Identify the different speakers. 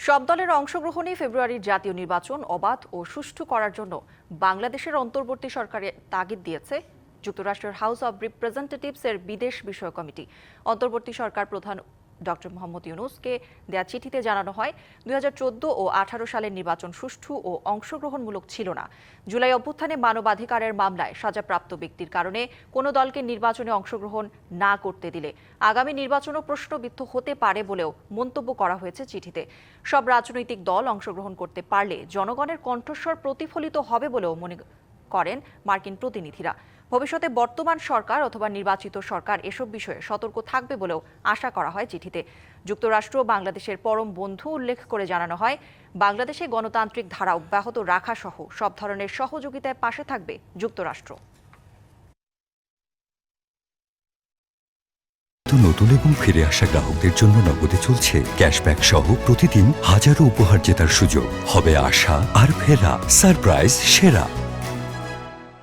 Speaker 1: সব দলের অংশগ্রহণে ফেব্রুয়ারির জাতীয় নির্বাচন অবাধ ও সুষ্ঠু করার জন্য বাংলাদেশের অন্তর্বর্তী সরকারের তাগিদ দিয়েছে যুক্তরাষ্ট্রের হাউস অব রিপ্রেজেন্টেটিভসের বিদেশ বিষয়ক কমিটি। অন্তর্বর্তী সরকার প্রধান ডক্টর মোহাম্মদ ইউনূসকে দেয়া চিঠিতে জানানো হয় 2014 ও 18 সালের নির্বাচন সুষ্ঠু ও অংশগ্রহণমূলক ছিল না। জুলাই অভ্যুত্থানে মানবাধিকারের মামলায় সাজাপ্রাপ্ত ব্যক্তির কারণে কোনো দলকে নির্বাচনে অংশগ্রহণ না করতে দিলে আগামী নির্বাচনও প্রশ্নবিদ্ধ হতে পারে বলেও মন্তব্য করা হয়েছে চিঠিতে। সব রাজনৈতিক দল অংশগ্রহণ করতে পারলে জনগণের কণ্ঠস্বর প্রতিফলিত হবে বলেও মনে করেন মার্কিন প্রতিনিধিরা। ভবিষ্যতে বর্তমান সরকার অথবা নির্বাচিত সরকার এসব বিষয়ে সতর্ক থাকবে বলেও আশা করা হয় চিঠিতে। যুক্তরাষ্ট্র বাংলাদেশের পরম বন্ধু উল্লেখ করে জানানো হয়, বাংলাদেশে গণতান্ত্রিক ধারা অব্যাহত রাখা সহ সব ধরনের সহযোগিতায় পাশে থাকবে যুক্তরাষ্ট্র।
Speaker 2: নতুন এবং ফিরে আসা গ্রাহকদের জন্য নগদে চলছে ক্যাশব্যাক সহ প্রতিদিন হাজারো উপহার জেতার সুযোগ। হবে আশা আর ফেরা, সারপ্রাইজ সেরা।